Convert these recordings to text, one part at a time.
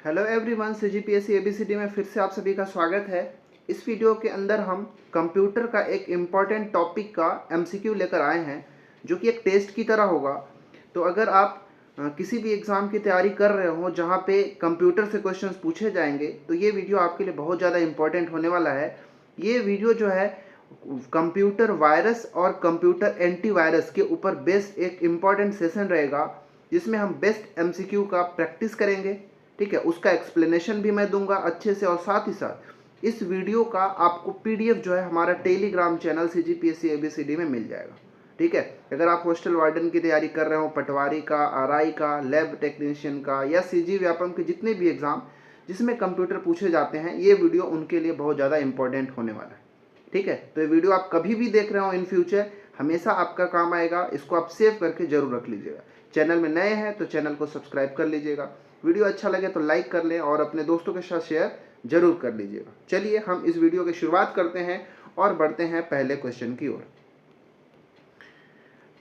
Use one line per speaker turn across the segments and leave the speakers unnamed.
Hello everyone, CGPSC ABCD में फिर से आप सभी का स्वागत है। इस वीडियो के अंदर हम कंप्यूटर का एक इम्पॉर्टेंट टॉपिक का एमसीक्यू लेकर आए हैं, जो कि एक टेस्ट की तरह होगा। तो अगर आप किसी भी एग्ज़ाम की तैयारी कर रहे हो जहाँ पे कंप्यूटर से क्वेश्चंस पूछे जाएंगे, तो ये वीडियो आपके लिए बहुत ज़्यादा इम्पॉर्टेंट होने वाला है। ये वीडियो जो है कंप्यूटर वायरस और कंप्यूटर एंटीवायरस के ऊपर बेस्ड एक इम्पॉर्टेंट सेशन रहेगा, जिसमें हम बेस्ट एमसीक्यू का प्रैक्टिस करेंगे। ठीक है, उसका एक्सप्लेनेशन भी मैं दूंगा अच्छे से, और साथ ही साथ इस वीडियो का आपको पीडीएफ जो है हमारा टेलीग्राम चैनल सीजीपीएससी एबीसीडी में मिल जाएगा। ठीक है, अगर आप हॉस्टल वार्डन की तैयारी कर रहे हो, पटवारी का, आरआई का, लैब टेक्नीशियन का, या सीजी व्यापम के जितने भी एग्जाम जिसमें कंप्यूटर पूछे जाते हैं, ये वीडियो उनके लिए बहुत ज़्यादा इंपॉर्टेंट होने वाला है। ठीक है, तो ये वीडियो आप कभी भी देख रहे हो इन फ्यूचर, हमेशा आपका काम आएगा। इसको आप सेव करके जरूर रख लीजिएगा। चैनल में नए हैं तो चैनल को सब्सक्राइब कर लीजिएगा। वीडियो अच्छा लगे तो लाइक कर लें और अपने दोस्तों के साथ शेयर जरूर कर लीजिएगा। चलिए हम इस वीडियो की शुरुआत करते हैं और बढ़ते हैं पहले क्वेश्चन की ओर।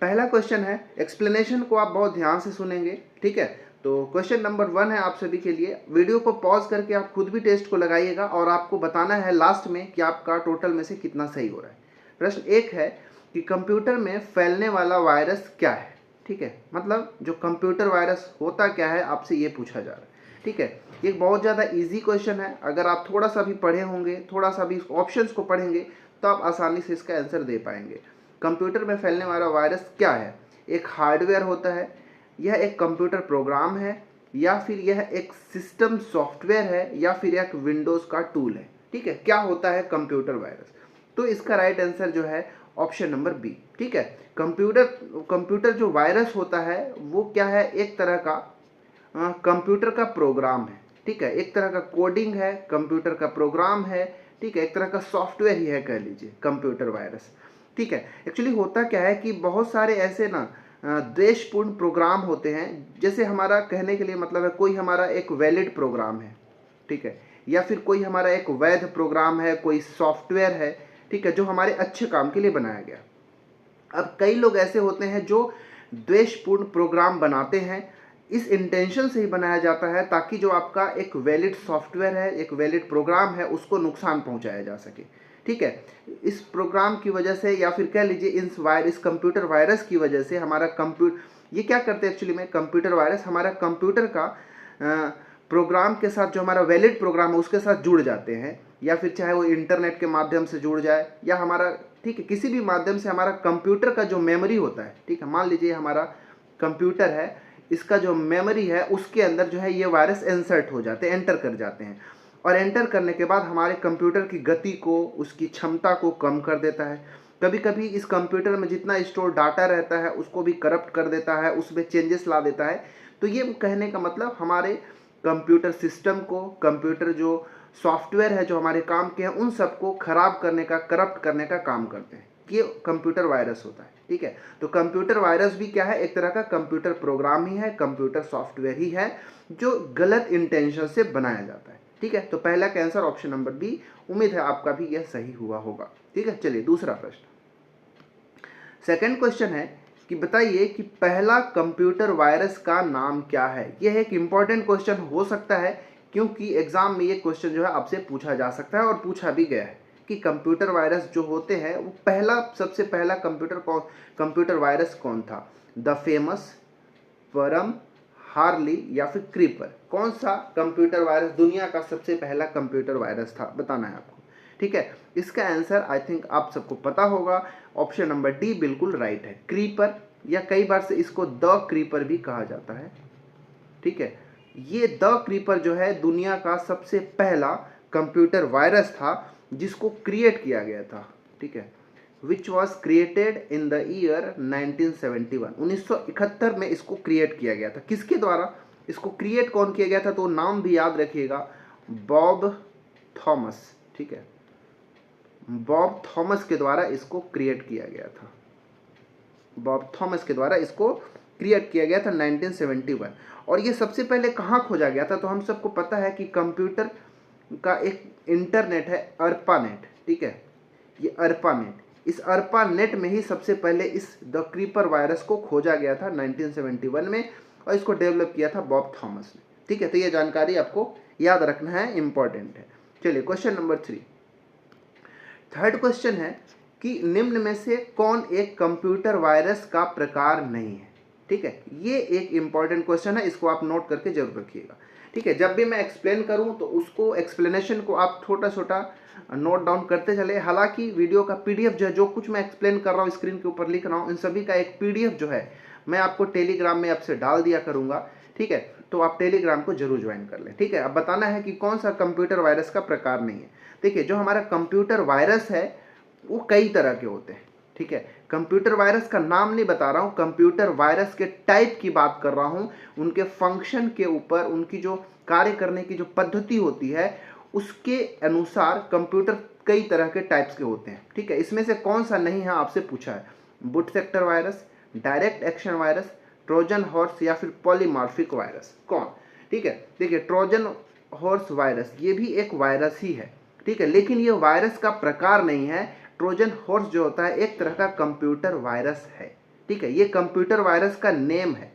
पहला क्वेश्चन है, एक्सप्लेनेशन को आप बहुत ध्यान से सुनेंगे। ठीक है, तो क्वेश्चन नंबर 1 है आप सभी के लिए। वीडियो को पॉज करके आप खुद भी टेस्ट को लगाइएगा और आपको बताना है लास्ट में कि आपका टोटल में से कितना सही हो रहा है। प्रश्न 1 है कि कंप्यूटर में फैलने वाला वायरस क्या है। ठीक है, मतलब जो कंप्यूटर वायरस होता क्या है, आपसे ये पूछा जा रहा है। ठीक है, ये बहुत ज़्यादा इजी क्वेश्चन है। अगर आप थोड़ा सा भी पढ़े होंगे, थोड़ा सा भी ऑप्शंस को पढ़ेंगे, तो आप आसानी से इसका आंसर दे पाएंगे। कंप्यूटर में फैलने वाला वायरस क्या है? एक हार्डवेयर होता है, यह एक कंप्यूटर प्रोग्राम है, या फिर यह एक सिस्टम सॉफ्टवेयर है, या फिर एक विंडोज़ का टूल है। ठीक है, क्या होता है कंप्यूटर वायरस? तो इसका राइट आंसर जो है ऑप्शन नंबर बी। ठीक है, कंप्यूटर जो वायरस होता है वो क्या है? एक तरह का कंप्यूटर का प्रोग्राम है। ठीक है, एक तरह का कोडिंग है, कंप्यूटर का प्रोग्राम है। ठीक है, एक तरह का सॉफ्टवेयर ही है, कह लीजिए कंप्यूटर वायरस। ठीक है, एक्चुअली होता क्या है कि बहुत सारे ऐसे ना द्वेषपूर्ण प्रोग्राम होते हैं। जैसे हमारा कहने के लिए मतलब है, कोई हमारा एक वैलिड प्रोग्राम है, ठीक है, या फिर कोई हमारा एक वैध प्रोग्राम है, कोई सॉफ्टवेयर है, ठीक है, जो हमारे अच्छे काम के लिए बनाया गया। अब कई लोग ऐसे होते हैं जो द्वेषपूर्ण प्रोग्राम बनाते हैं। इस इंटेंशन से ही बनाया जाता है ताकि जो आपका एक वैलिड सॉफ्टवेयर है, एक वैलिड प्रोग्राम है, उसको नुकसान पहुंचाया जा सके। ठीक है, इस प्रोग्राम की वजह से, या फिर कह लीजिए इस कंप्यूटर वायरस की वजह से हमारा ये क्या करते हैं एक्चुअली में, कंप्यूटर वायरस हमारा कंप्यूटर का प्रोग्राम के साथ, जो हमारा वैलिड प्रोग्राम है उसके साथ जुड़ जाते हैं, या फिर चाहे वो इंटरनेट के माध्यम से जुड़ जाए, या हमारा, ठीक है, किसी भी माध्यम से हमारा कंप्यूटर का जो मेमोरी होता है, ठीक है, मान लीजिए हमारा कंप्यूटर है, इसका जो मेमोरी है उसके अंदर जो है ये वायरस इंसर्ट हो जाते हैं, एंटर कर जाते हैं। और एंटर करने के बाद हमारे कंप्यूटर की गति को, उसकी क्षमता को कम कर देता है। कभी कभी इस कंप्यूटर में जितना स्टोर डाटा रहता है उसको भी करप्ट कर देता है, उसमें चेंजेस ला देता है। तो ये कहने का मतलब हमारे कंप्यूटर सिस्टम को, कंप्यूटर जो सॉफ्टवेयर है जो हमारे काम के हैं, उन सबको खराब करने का, करप्ट करने का काम करते हैं। ये कंप्यूटर वायरस होता है। ठीक है, तो कंप्यूटर वायरस भी क्या है? एक तरह का कंप्यूटर प्रोग्राम ही है, कंप्यूटर सॉफ्टवेयर ही है, जो गलत इंटेंशन से बनाया जाता है। ठीक है, तो पहला का आंसर ऑप्शन नंबर बी। उम्मीद है आपका भी यह सही हुआ होगा। ठीक है, चलिए दूसरा प्रश्न। सेकंड क्वेश्चन है कि बताइए कि पहला कंप्यूटर वायरस का नाम क्या है। यह एक इंपॉर्टेंट क्वेश्चन हो सकता है, क्योंकि एग्जाम में ये क्वेश्चन जो है आपसे पूछा जा सकता है और पूछा भी गया है कि कंप्यूटर वायरस जो होते हैं वो सबसे पहला कंप्यूटर वायरस कौन था? द फेमस, परम, हार्ली, या फिर क्रीपर? कौन सा कंप्यूटर वायरस दुनिया का सबसे पहला कंप्यूटर वायरस था, बताना है आपको। ठीक है, इसका आंसर आई थिंक आप सबको पता होगा। ऑप्शन नंबर डी बिल्कुल राइट है, क्रीपर, या कई बार से इसको द क्रीपर भी कहा जाता है। ठीक है, ये द क्रीपर जो है दुनिया का सबसे पहला कंप्यूटर वायरस था जिसको क्रिएट किया गया था। ठीक है, which was created in the year 1971। 1971 में इसको क्रिएट किया गया था। किसके द्वारा इसको क्रिएट कौन किया गया था? तो नाम भी याद रखिएगा, बॉब थॉमस। ठीक है, बॉब थॉमस के द्वारा इसको क्रिएट किया गया था। बॉब थॉमस के द्वारा इसको क्रिएट किया गया था 1971। और ये सबसे पहले कहाँ खोजा गया था? तो हम सबको पता है कि कंप्यूटर का एक इंटरनेट है, अर्पानेट। ठीक है, ये अर्पानेट, इस अर्पानेट में ही सबसे पहले इस द क्रीपर वायरस को खोजा गया था 1971 में, और इसको डेवलप किया था बॉब थॉमस ने। ठीक है, तो ये जानकारी आपको याद रखना है, इंपॉर्टेंट है। चलिए क्वेश्चन नंबर 3, थर्ड क्वेश्चन है कि निम्न में से कौन एक कंप्यूटर वायरस का प्रकार नहीं है। ठीक है, ये एक इंपॉर्टेंट क्वेश्चन है, इसको आप नोट करके जरूर रखिएगा। ठीक है, जब भी मैं एक्सप्लेन करूं तो उसको एक्सप्लेनेशन को आप छोटा छोटा नोट डाउन करते चले। हालांकि वीडियो का पीडीएफ जो कुछ मैं एक्सप्लेन कर रहा हूं स्क्रीन के ऊपर लिख रहा हूं, इन सभी का एक पीडीएफ जो है मैं आपको टेलीग्राम में आपसे डाल दिया करूंगा। ठीक है, तो आप टेलीग्राम को जरूर ज्वाइन कर लें। ठीक है, अब बताना है कि कौन सा कंप्यूटर वायरस का प्रकार नहीं है। देखिए, जो हमारा कंप्यूटर वायरस है वो कई तरह के होते हैं। ठीक है, कंप्यूटर वायरस का नाम नहीं बता रहा हूं, कंप्यूटर वायरस के टाइप की बात कर रहा हूं, उनके फंक्शन के ऊपर, उनकी जो कार्य करने की जो पद्धति होती है उसके अनुसार कंप्यूटर कई तरह के टाइप्स के होते हैं। ठीक है, इसमें से कौन सा नहीं है आपसे पूछा है, boot sector virus, direct action virus, Trojan horse या फिर पॉलीमॉर्फिक वायरस, कौन। ठीक है, देखिए ट्रोजन हॉर्स वायरस ये भी एक वायरस ही है। ठीक है, लेकिन ये वायरस का प्रकार नहीं है। ट्रोजन हॉर्स जो होता है एक तरह का कंप्यूटर वायरस है। ठीक है, ये कंप्यूटर वायरस का नेम है।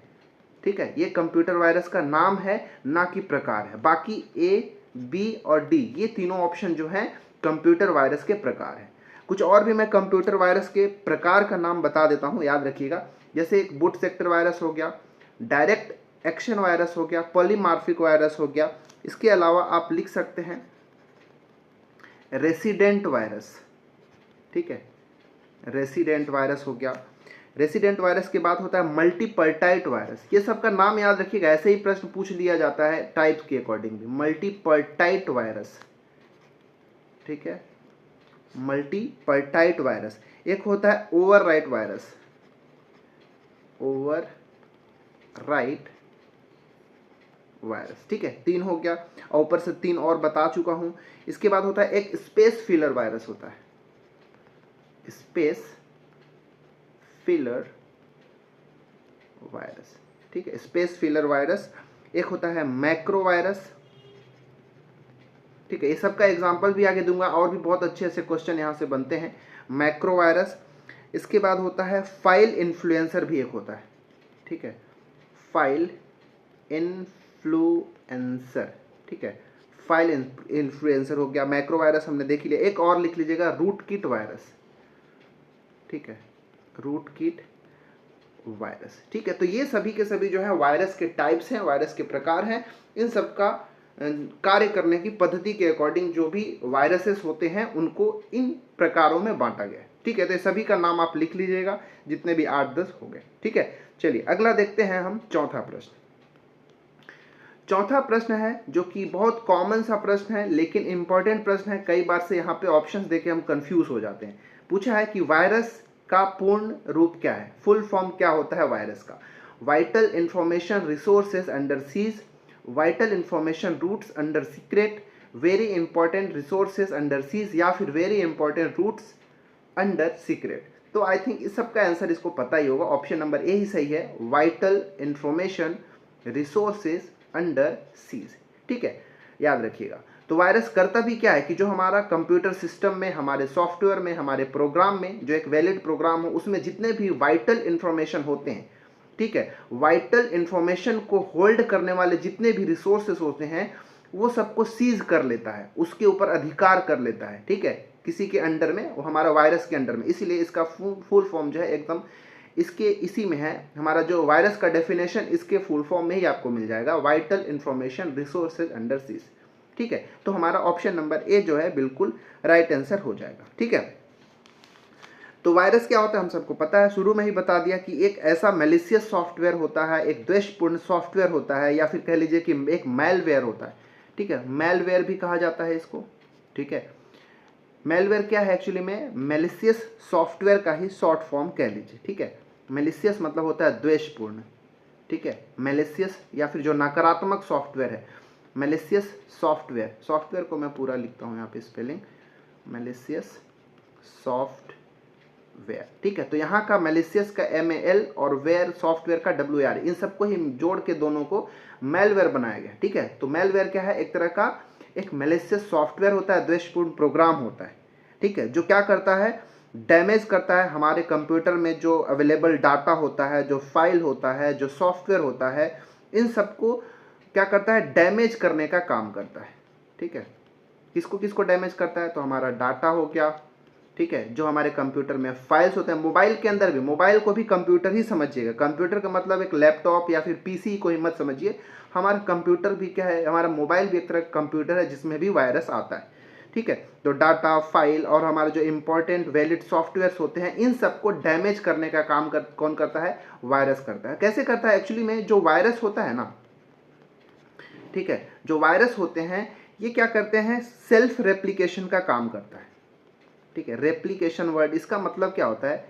ठीक है, ये कंप्यूटर वायरस का नाम है, ना कि प्रकार है। बाकी ए, बी और डी ये तीनों ऑप्शन जो हैं कंप्यूटर वायरस के प्रकार हैं। कुछ और भी मैं कंप्यूटर वायरस के प्रकार का नाम बता देता हूं, याद रखिएगा। जैसे एक बूट सेक्टर वायरस हो गया, डायरेक्ट एक्शन वायरस हो गया, पॉलीमॉर्फिक वायरस हो गया। इसके अलावा आप लिख सकते हैं रेसिडेंट वायरस। ठीक है, रेसिडेंट वायरस हो गया। रेसिडेंट वायरस के बाद होता है मल्टीपर्टाइट वायरस। ये सबका नाम याद रखिएगा, ऐसे ही प्रश्न पूछ लिया जाता है टाइप के अकॉर्डिंग भी। मल्टीपर्टाइट वायरस, ठीक है, मल्टीपर्टाइट वायरस। एक होता है ओवरराइट वायरस, ओवरराइट वायरस। ठीक है, 3 हो गया और ऊपर से 3 और बता चुका हूं। इसके बाद होता है एक स्पेस फिलर वायरस होता है, स्पेस फिलर वायरस। ठीक है, स्पेस फिलर वायरस। एक होता है मैक्रो वायरस। ठीक है, ये सब का एग्जांपल भी आगे दूंगा, और भी बहुत अच्छे ऐसे क्वेश्चन यहां से बनते हैं। Macro virus. इसके बाद होता है फाइल इन्फ्लुएंसर भी एक होता है। ठीक है, फाइल इन्फ्लुएंसर। ठीक है, फाइल इन्फ्लुएंसर हो गया। मैक्रो वायरस हमने देख लिया। एक और लिख लीजिएगा, रूट किट वायरस। ठीक है, रूट किट वायरस। ठीक है, तो ये सभी के सभी जो है वायरस के टाइप्स हैं, वायरस के प्रकार हैं। इन सब का कार्य करने की पद्धति के अकॉर्डिंग जो भी वायरसेस होते हैं उनको इन प्रकारों में बांटा गया है। ठीक है, तो सभी का नाम आप लिख लीजिएगा, जितने भी 8-10 हो गए। ठीक है, चलिए अगला देखते हैं हम चौथा प्रश्न। चौथा प्रश्न है जो कि बहुत कॉमन सा प्रश्न है, लेकिन इंपॉर्टेंट प्रश्न है। कई बार से यहाँ पे ऑप्शंस देके हम कंफ्यूज हो जाते हैं। पूछा है कि वायरस का पूर्ण रूप क्या है, फुल फॉर्म क्या होता है वायरस का। Vital information resources under siege, vital information routes under secret, very important resources under siege, या फिर very important routes under secret. तो आई थिंक इस सब का आंसर इसको पता ही होगा, ऑप्शन नंबर ए ही सही है, vital information resources under seize. ठीक है, याद रखिएगा। तो वायरस करता भी क्या है कि जो हमारा कंप्यूटर सिस्टम में, हमारे सॉफ्टवेयर में, हमारे प्रोग्राम में, जो एक वैलिड प्रोग्राम हो उसमें जितने भी वाइटल इंफॉर्मेशन होते हैं, ठीक है, वाइटल इंफॉर्मेशन को होल्ड करने वाले जितने भी रिसोर्सेस होते हैं वो सबको सीज कर लेता है, उसके ऊपर अधिकार कर लेता है। ठीक है, किसी के अंडर में, वो हमारा वायरस के अंडर में। इसीलिए इसका फुल फॉर्म जो है एकदम इसके इसी में है। हमारा जो वायरस का डेफिनेशन इसके फुल फॉर्म में ही आपको मिल जाएगा, vital information resources under seize. ठीक है, तो हमारा ऑप्शन नंबर ए जो है बिल्कुल राइट आंसर हो जाएगा। ठीक है, तो वायरस क्या होता है हम सबको पता है, शुरू में ही बता दिया कि एक ऐसा मैलिशियस सॉफ्टवेयर होता है, एक द्वेषपूर्ण सॉफ्टवेयर होता है, या फिर कह लीजिए कि एक मैलवेयर होता है। ठीक है, मैलवेयर भी कहा जाता है इसको। ठीक है, मैलवेयर क्या है एक्चुअली में, मैलिशियस सॉफ्टवेयर का ही शॉर्ट फॉर्म कह लीजिए। ठीक है, मैलिशियस मतलब होता है द्वेषपूर्ण। ठीक है, मैलिशियस या फिर जो नकारात्मक सॉफ्टवेयर है, मैलिशियस सॉफ्टवेयर। सॉफ्टवेयर को मैं पूरा लिखता हूँ यहाँ पे स्पेलिंग, मैलिशियस सॉफ्टवेयर। ठीक है, तो यहाँ का मैलिशियस का MAL और वेयर सॉफ्टवेयर का WAR, इन सबको ही जोड़ के दोनों को मैलवेयर बनाया गया। ठीक है, तो मैलवेयर क्या है, एक तरह का एक मैलिशियस सॉफ्टवेयर होता है, द्वेषपूर्ण प्रोग्राम होता है। ठीक है, जो क्या करता है, डैमेज करता है हमारे कंप्यूटर में जो अवेलेबल डाटा होता है, जो फाइल होता है, जो सॉफ्टवेयर होता है, इन सबको क्या करता है, डैमेज करने का काम करता है। ठीक है, किसको किसको डैमेज करता है, तो हमारा डाटा हो गया, ठीक है, जो हमारे कंप्यूटर में फाइल्स होते हैं, मोबाइल के अंदर भी, मोबाइल को भी कंप्यूटर ही समझिएगा, कंप्यूटर का मतलब एक लैपटॉप या फिर पीसी को ही मत समझिए, हमारा कंप्यूटर भी क्या है, हमारा मोबाइल भी एक तरह का कंप्यूटर है जिसमें भी वायरस आता है। ठीक है, तो डाटा, फाइल और हमारे जो इंपॉर्टेंट वैलिड सॉफ्टवेयर्स होते हैं, इन सबको डैमेज करने का काम कौन करता है, वायरस करता है। कैसे करता है, एक्चुअली में जो वायरस होता है ना, ठीक है, जो वायरस होते हैं ये क्या करते हैं, सेल्फ रेप्लिकेशन का काम करता है। ठीक है, रेप्लिकेशन वर्ड, इसका मतलब क्या होता है,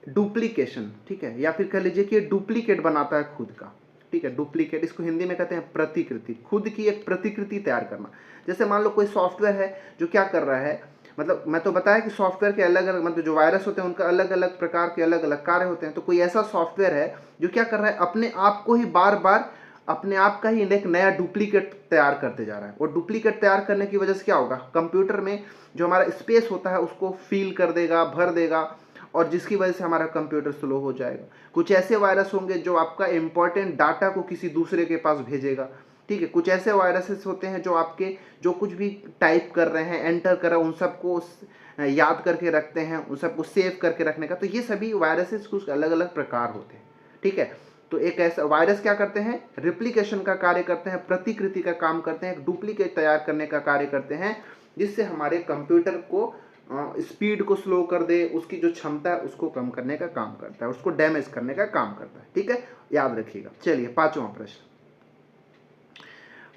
डुप्लीकेशन। ठीक है, या फिर कह लीजिए कि डुप्लीकेट बनाता है खुद का। ठीक है, डुप्लीकेट, इसको हिंदी में कहते हैं प्रतिकृति, खुद की एक प्रतिकृति तैयार करना। जैसे मान लो कोई सॉफ्टवेयर है जो क्या कर रहा है, मतलब मैं तो बताया कि सॉफ्टवेयर के अलग अलग, मतलब जो वायरस होते हैं उनका अलग अलग प्रकार के अलग अलग कार्य होते हैं। तो कोई ऐसा सॉफ्टवेयर है जो क्या कर रहा है, अपने आप को ही बार बार अपने आप का ही एक नया डुप्लीकेट तैयार करते जा रहा है। और डुप्लीकेट तैयार करने की वजह से क्या होगा, कंप्यूटर में जो हमारा स्पेस होता है उसको फिल कर देगा, भर देगा, और जिसकी वजह से हमारा कंप्यूटर स्लो हो जाएगा। कुछ ऐसे वायरस होंगे जो आपका इंपॉर्टेंट डाटा को किसी दूसरे के पास भेजेगा। ठीक है, कुछ ऐसे वायरसेस होते हैं जो आपके जो कुछ भी टाइप कर रहे हैं, एंटर कर रहे हैं, उन सबको याद करके रखते हैं, उन सबको सेव करके रखने का। तो ये सभी वायरसेस कुछ अलग अलग प्रकार होते हैं। ठीक है, तो एक ऐसा वायरस क्या करते हैं, रिप्लिकेशन का कार्य करते हैं, प्रतिकृति का काम करते हैं, एक डुप्लीकेट तैयार करने का कार्य करते हैं, जिससे हमारे कंप्यूटर को स्पीड को स्लो कर दे, उसकी जो क्षमता है उसको कम करने का काम करता है, उसको डैमेज करने का काम करता है। ठीक है, याद रखिएगा। चलिए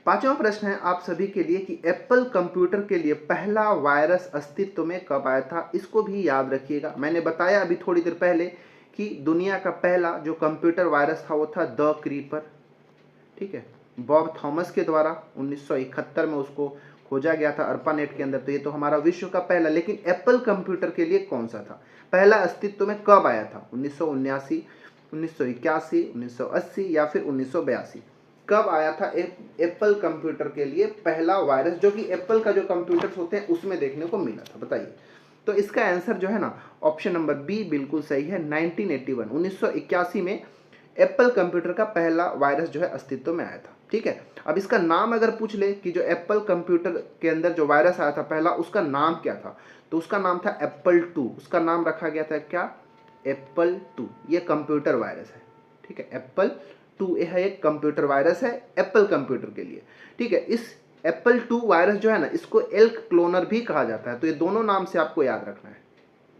पांचवा प्रश्न है आप सभी के लिए कि एप्पल कंप्यूटर के लिए पहला वायरस अस्तित्व में कब आया था। इसको भी याद रखिएगा। मैंने बताया अभी थोड़ी देर पहले कि दुनिया का पहला जो कंप्यूटर वायरस था वो था द क्रीपर। ठीक है, बॉब थॉमस के द्वारा 1971 में उसको खोजा गया था अर्पानेट के अंदर। तो ये तो हमारा विश्व का पहला, लेकिन एप्पल कंप्यूटर के लिए कौन सा था, पहला अस्तित्व में कब आया था, 1979, 1981, 1980 या फिर 1982, कब आया था एप्पल कंप्यूटर के लिए पहला वायरस, जो कि एप्पल का जो कंप्यूटर्स होते हैं उसमें देखने को मिला था, बताइए। तो इसका आंसर जो है ना, ऑप्शन नंबर बी बिल्कुल सही है। 1981, 1981 में एप्पल कंप्यूटर का पहला वायरस जो है अस्तित्व में आया था। ठीक है, अब इसका नाम अगर पूछ ले कि जो एप्पल कंप्यूटर के अंदर जो वायरस आया था पहला, उसका नाम क्या था, तो उसका नाम था एप्पल 2। उसका नाम रखा गया था क्या, एप्पल 2। ये कंप्यूटर वायरस है। ठीक है, एप्पल 2 यह एक कंप्यूटर वायरस है एप्पल कंप्यूटर के लिए। ठीक है, इस एप्पल 2 वायरस जो है ना, इसको एल्क क्लोनर भी कहा जाता है। तो ये दोनों नाम से आपको याद रखना है।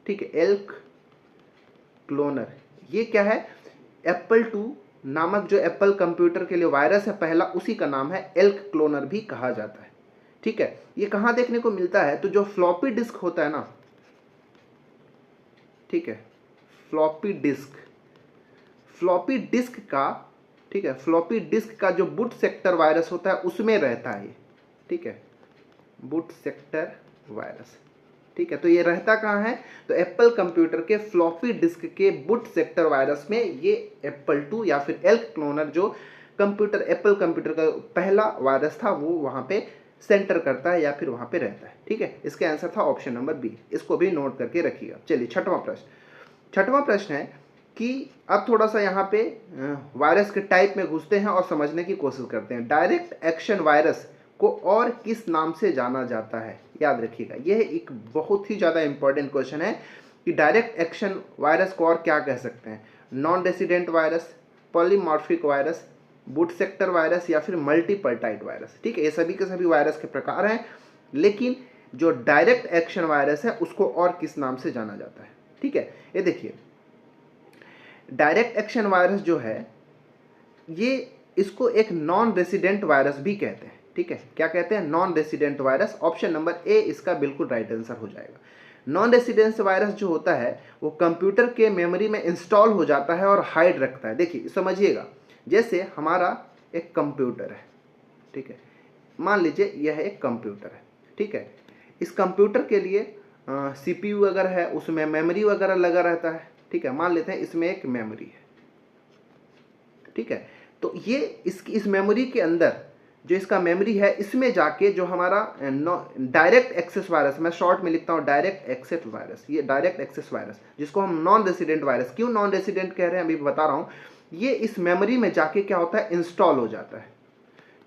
ठीक है, एल्क क्लोनर, ये क्या है, एप्पल 2 नामक जो एप्पल कंप्यूटर के लिए वायरस है पहला, उसी का नाम है एल्क क्लोनर भी कहा जाता है। ठीक है, ये कहाँ देखने को मिलता है, तो जो फ्लॉपी डिस्क होता है ना, ठीक है, फ्लॉपी डिस्क का, ठीक है, फ्लॉपी डिस्क का जो बूट सेक्टर वायरस होता है उसमें रहता है ये। ठीक है, बूट सेक्टर वायरस। ठीक है, तो ये रहता कहाँ है, तो एप्पल कंप्यूटर के फ्लॉपी डिस्क के बूट सेक्टर वायरस में ये एप्पल 2 या फिर एल्क क्लोनर जो कंप्यूटर एप्पल कंप्यूटर का पहला वायरस था वो वहाँ पे सेंटर करता है या फिर वहाँ पे रहता है। ठीक है, इसका आंसर था ऑप्शन नंबर बी। इसको भी नोट करके रखिएगा। चलिए छठवां प्रश्न है कि अब थोड़ा सा यहाँ पे वायरस के टाइप में घुसते हैं और समझने की कोशिश करते हैं। डायरेक्ट एक्शन वायरस को और किस नाम से जाना जाता है, याद रखिएगा। यह एक बहुत ही ज़्यादा इंपॉर्टेंट क्वेश्चन है कि डायरेक्ट एक्शन वायरस को और क्या कह सकते हैं, non resident virus, polymorphic virus, boot sector virus या फिर मल्टीपल्टाइड वायरस। ठीक है, ये सभी के सभी वायरस के प्रकार हैं, लेकिन जो डायरेक्ट एक्शन वायरस है उसको और किस नाम से जाना जाता है। ठीक है, ये देखिए, डायरेक्ट एक्शन वायरस जो है ये, इसको एक नॉन रेसिडेंट वायरस भी कहते हैं। ठीक है, क्या कहते हैं, non resident virus. Option number ए इसका बिल्कुल राइट आंसर हो जाएगा। नॉन रेसिडेंट वायरस जो होता है वो कंप्यूटर के मेमोरी में इंस्टॉल हो जाता है और हाइड रखता है। देखिए समझिएगा, जैसे हमारा एक कंप्यूटर है, ठीक है, मान लीजिए यह एक कंप्यूटर है। ठीक है, इस कंप्यूटर के लिए CPU वगैरह है, उसमें मेमोरी वगैरह लगा रहता है। ठीक है, मान लेते हैं इसमें एक मेमोरी है। ठीक है, तो ये इस मेमोरी के अंदर जो इसका मेमोरी है, इसमें जाके जो हमारा डायरेक्ट एक्सेस वायरस, मैं शॉर्ट में लिखता हूँ डायरेक्ट एक्सेस वायरस, ये डायरेक्ट एक्सेस वायरस जिसको हम नॉन रेसिडेंट वायरस, क्यों नॉन रेसिडेंट कह रहे हैं अभी बता रहा हूँ। ये इस मेमोरी में जाके क्या होता है, इंस्टॉल हो जाता है।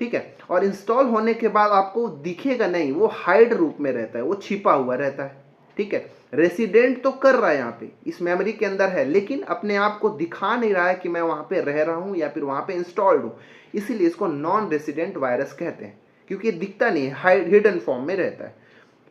ठीक है। और इंस्टॉल होने के बाद आपको दिखेगा नहीं, वो हाइड रूप में रहता है, वो छिपा हुआ रहता है, ठीक है। रेसिडेंट तो कर रहा है यहाँ पे, इस मेमोरी के अंदर है, लेकिन अपने आप को दिखा नहीं रहा है कि मैं वहाँ पे रह रहा हूँ या फिर वहाँ पे इंस्टॉल्ड हूँ। इसीलिए इसको नॉन रेसिडेंट वायरस कहते हैं, क्योंकि ये दिखता नहीं है, हिडन फॉर्म में रहता है,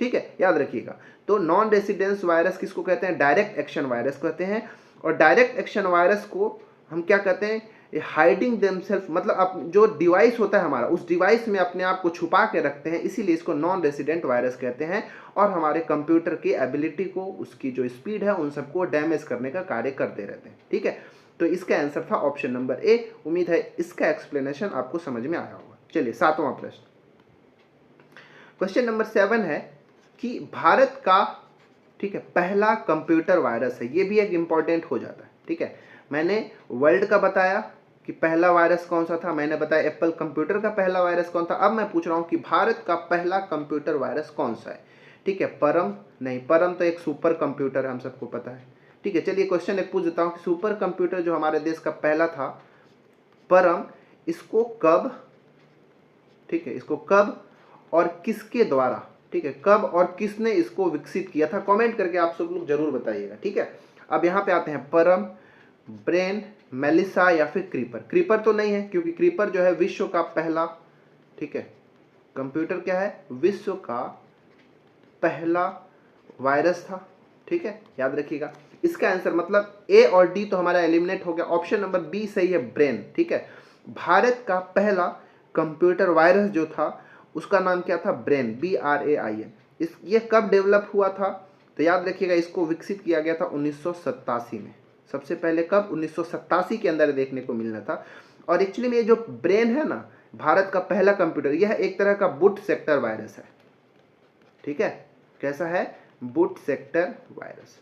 ठीक है, याद रखिएगा। तो नॉन रेसिडेंस वायरस किसको कहते हैं? डायरेक्ट एक्शन वायरस कहते हैं। और डायरेक्ट एक्शन वायरस को हम क्या कहते हैं? हाइडिंग देमसेल्फ, मतलब जो डिवाइस होता है हमारा, उस डिवाइस में अपने आप को छुपा के रखते हैं, इसीलिए इसको नॉन रेसिडेंट वायरस कहते हैं। और हमारे कंप्यूटर की एबिलिटी को, उसकी जो स्पीड है, उन सबको डैमेज करने का कार्य करते रहते हैं, ठीक है। तो इसका आंसर था ऑप्शन नंबर ए। उम्मीद है इसका एक्सप्लेनेशन आपको समझ में आया होगा। चलिए 7वां प्रश्न, क्वेश्चन नंबर 7 है कि भारत का, ठीक है, पहला कंप्यूटर वायरस है। ये भी एक इंपॉर्टेंट हो जाता है, ठीक है। मैंने वर्ल्ड का बताया कि पहला वायरस कौन सा था, मैंने बताया एप्पल कंप्यूटर का पहला वायरस कौन था। अब मैं पूछ रहा हूँ कि भारत का पहला कंप्यूटर वायरस कौन सा है, ठीक है। परम नहीं, परम तो एक सुपर कंप्यूटर है, हम सबको पता है, ठीक है। चलिए क्वेश्चन एक पूछ देता हूँ कि सुपर कंप्यूटर जो हमारे देश का पहला था, परम, इसको कब, ठीक है, इसको कब और किसके द्वारा, ठीक है, कब और किसने इसको विकसित किया था? कमेंट करके आप सब लोग जरूर बताइएगा, ठीक है। अब यहाँ पे आते हैं, परम, ब्रेन, मेलिसा या फिर क्रीपर। क्रीपर तो नहीं है, क्योंकि क्रीपर जो है विश्व का पहला, ठीक है, कंप्यूटर क्या है? विश्व का पहला वायरस था, ठीक है, याद रखिएगा। इसका आंसर मतलब ए और डी तो हमारा एलिमिनेट हो गया, ऑप्शन नंबर बी सही है, ब्रेन, ठीक है। भारत का पहला कंप्यूटर वायरस जो था उसका नाम क्या था? Brain, BRAIN। ये कब डेवलप हुआ था? तो याद रखिएगा, इसको विकसित किया गया था 1987 में। सबसे पहले कब? 1987 के अंदर देखने को मिलना था। और एक्चुअली में ये जो ब्रेन है ना, भारत का पहला कंप्यूटर, यह एक तरह का बूट सेक्टर वायरस है, ठीक है। कैसा है? Boot sector virus.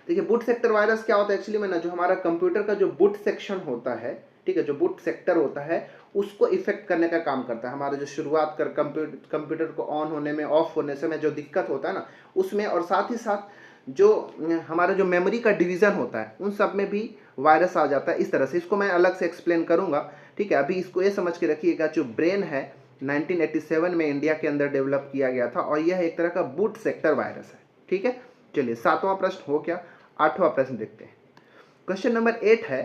देखिए बूट सेक्टर वायरस क्या होता है एक्चुअली में ना, जो हमारा कंप्यूटर का जो बूट सेक्शन होता है, ठीक है, जो बूट सेक्टर होता है, उसको इफेक्ट करने का काम करता है। हमारा जो शुरुआत कर कंप्यूटर को ऑन होने में, ऑफ होने से में जो दिक्कत होता है ना, उसमें, और साथ ही साथ जो हमारा जो मेमोरी का डिवीजन होता है, उन सब में भी वायरस आ जाता है। इस तरह से इसको मैं अलग से एक्सप्लेन करूंगा, ठीक है। अभी इसको ये समझ के रखिएगा, जो ब्रेन है 1987 में इंडिया के अंदर डेवलप किया गया था, और यह एक तरह का बूट सेक्टर वायरस है, ठीक है। चलिए 7वां प्रश्न हो गया, 8वां प्रश्न देखते हैं। क्वेश्चन नंबर 8 है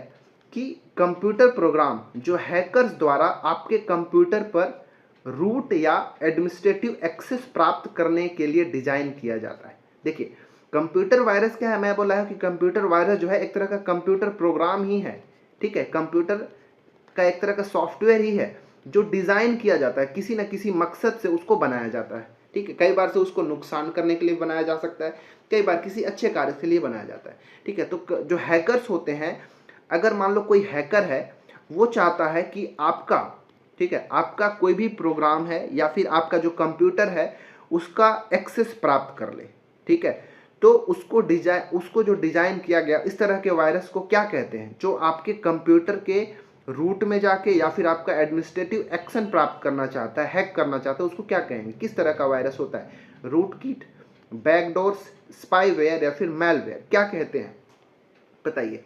कि कंप्यूटर प्रोग्राम जो हैकर्स द्वारा आपके कंप्यूटर पर रूट या एडमिनिस्ट्रेटिव एक्सेस प्राप्त करने के लिए डिजाइन किया जाता है। देखिए कंप्यूटर वायरस क्या है, मैं बोला है कि कंप्यूटर वायरस जो है एक तरह का कंप्यूटर प्रोग्राम ही है, ठीक है। कंप्यूटर का एक तरह का सॉफ्टवेयर ही है जो डिजाइन किया जाता है, किसी न किसी मकसद से उसको बनाया जाता है, ठीक है। कई बार से उसको नुकसान करने के लिए बनाया जा सकता है, कई बार किसी अच्छे कार्य के लिए बनाया जाता है, ठीक है। तो जो हैकर्स होते हैं, अगर मान लो कोई हैकर है, वो चाहता है कि आपका, ठीक है, आपका कोई भी प्रोग्राम है या फिर आपका जो कंप्यूटर है उसका एक्सेस प्राप्त कर ले, ठीक है। तो उसको जो डिजाइन किया गया, इस तरह के वायरस को क्या कहते हैं? जो आपके कंप्यूटर के रूट में जाके या फिर आपका एडमिनिस्ट्रेटिव एक्शन प्राप्त करना चाहता है, हैक करना चाहता है, उसको क्या कहेंगे? किस तरह का वायरस होता है? रूटकिट, बैकडोर्स, स्पाईवेयर या फिर मैलवेयर, क्या कहते हैं बताइए।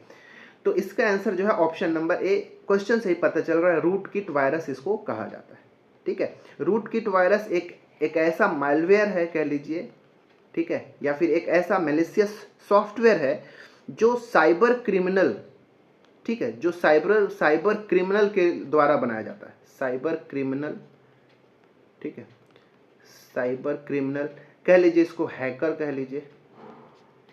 तो इसका आंसर जो है ऑप्शन नंबर ए, क्वेश्चन से ही पता चल रहा है, रूटकिट वायरस इसको कहा जाता है, ठीक है। रूटकिट वायरस एक ऐसा मैलवेयर है कह लीजिए, ठीक है, या फिर एक ऐसा मैलिशियस सॉफ्टवेयर है जो साइबर क्रिमिनल, ठीक है, जो साइबर क्रिमिनल के द्वारा बनाया जाता है। साइबर क्रिमिनल, ठीक है, साइबर क्रिमिनल कह लीजिए, इसको हैकर कह लीजिए,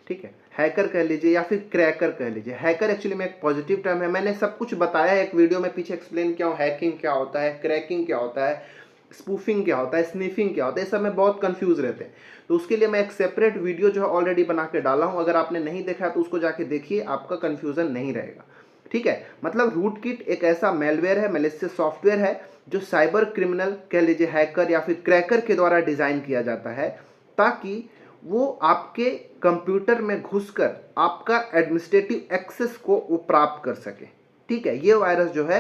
ठीक है, हैकर कह लीजिए या फिर क्रैकर कह लीजिए। हैकर एक्चुअली में एक पॉजिटिव टर्म है, मैंने सब कुछ बताया है एक वीडियो में पीछे, एक्सप्लेन किया हूँ हैकिंग क्या होता है, क्रैकिंग क्या होता है, स्पूफिंग क्या होता है, स्निफिंग क्या होता है, ये सब में बहुत कंफ्यूज रहते हैं। तो उसके लिए मैं एक सेपरेट वीडियो जो है ऑलरेडी बना के डाला हूँ, अगर आपने नहीं देखा तो उसको जाके देखिए, आपका कन्फ्यूजन नहीं रहेगा, ठीक है। मतलब रूटकिट एक ऐसा मेलवेयर है, मैलिशियस सॉफ्टवेयर है जो साइबर क्रिमिनल कह लीजिए, हैकर या फिर क्रैकर के द्वारा डिजाइन किया जाता है, ताकि वो आपके कंप्यूटर में घुसकर आपका एडमिनिस्ट्रेटिव एक्सेस को वो प्राप्त कर सके, ठीक है। ये वायरस जो है,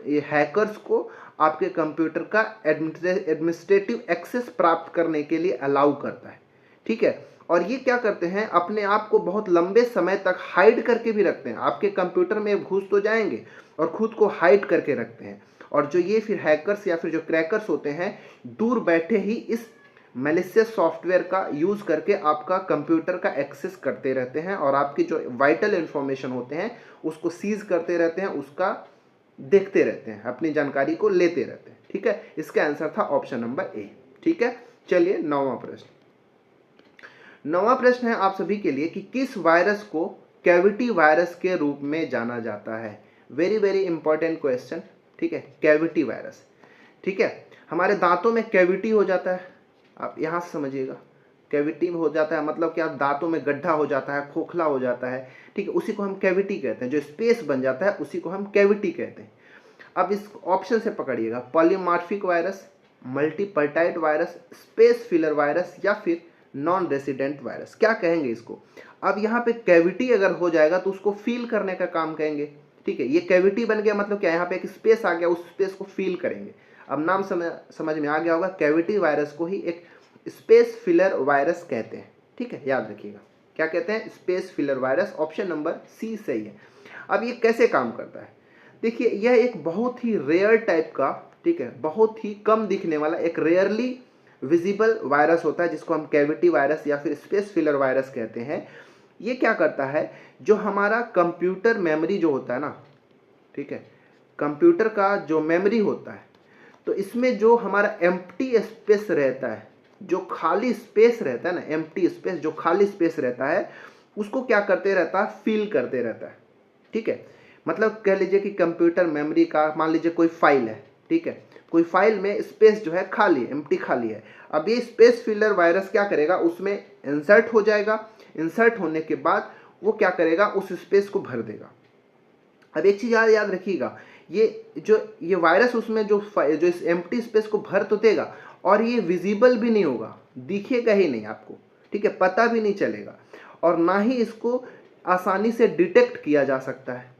ये हैकर्स को आपके कंप्यूटर का एडमिनिस्ट्रेटिव एक्सेस प्राप्त करने के लिए अलाउ करता है, ठीक है। और ये क्या करते हैं, अपने आप को बहुत लंबे समय तक हाइड करके भी रखते हैं। आपके कंप्यूटर में घुस तो जाएंगे और खुद को हाइड करके रखते हैं, और जो ये फिर हैकर्स या फिर जो क्रैकर्स होते हैं, दूर बैठे ही इस मैलिशियस सॉफ्टवेयर का यूज़ करके आपका कंप्यूटर का एक्सेस करते रहते हैं और आपकी जो वाइटल इन्फॉर्मेशन होते हैं उसको सीज करते रहते हैं, उसका देखते रहते हैं, अपनी जानकारी को लेते रहते हैं। ठीक है, इसका आंसर था ऑप्शन नंबर ए। ठीक है, चलिए नौवां प्रश्न। नौवां प्रश्न है आप सभी के लिए कि किस वायरस को कैविटी वायरस के रूप में जाना जाता है। Very very important question. ठीक है, कैविटी वायरस। ठीक है, हमारे दांतों में कैविटी हो जाता है, आप यहाँ से समझिएगा, कैविटी हो जाता है मतलब क्या, दांतों में गड्ढा हो जाता है, खोखला हो जाता है। ठीक है, उसी को हम कैविटी कहते हैं, जो स्पेस बन जाता है उसी को हम कैविटी कहते हैं। अब इस ऑप्शन से पकड़िएगा, polymorphic virus, multipartite virus, space filler virus या फिर नॉन रेसिडेंट वायरस। क्या कहेंगे इसको? अब यहाँ पे कैविटी अगर हो जाएगा तो उसको फील करने का काम कहेंगे। ठीक है, ये कैविटी बन गया मतलब क्या, यहाँ पे एक स्पेस आ गया, उस स्पेस को फील करेंगे। अब नाम समझ में आ गया होगा, कैविटी वायरस को ही एक स्पेस फिलर वायरस कहते हैं। ठीक है, याद रखिएगा, क्या कहते हैं? Space filler virus. Option number C सही है। अब ये कैसे काम करता है? देखिए, यह एक बहुत ही रेयर टाइप का, ठीक है, बहुत ही कम दिखने वाला, एक रेयरली विजिबल वायरस होता है जिसको हम कैविटी वायरस या फिर स्पेस फिलर वायरस कहते हैं। ये क्या करता है, जो हमारा कंप्यूटर मेमोरी जो होता है ना, ठीक है, कंप्यूटर का जो मेमोरी होता है, तो इसमें जो हमारा एम्प्टी स्पेस रहता है, जो खाली स्पेस रहता है ना, एम्प्टी स्पेस, जो खाली स्पेस रहता है, उसको क्या करते रहता है, फिल करते रहता है। ठीक है, मतलब कह लीजिए कि कंप्यूटर मेमोरी का मान लीजिए कोई फाइल है, ठीक है, कोई फाइल में स्पेस जो है खाली है, एम्प्टी खाली है। अब ये स्पेस फिलर वायरस क्या करेगा, उसमें इंसर्ट हो जाएगा। इंसर्ट होने के बाद वो क्या करेगा, उस स्पेस को भर देगा। अब एक चीज़ याद रखिएगा, ये वायरस उसमें जो इस एम्प्टी स्पेस को भर तो देगा, और ये विजिबल भी नहीं होगा, दिखेगा ही नहीं आपको। ठीक है, पता भी नहीं चलेगा, और ना ही इसको आसानी से डिटेक्ट किया जा सकता है।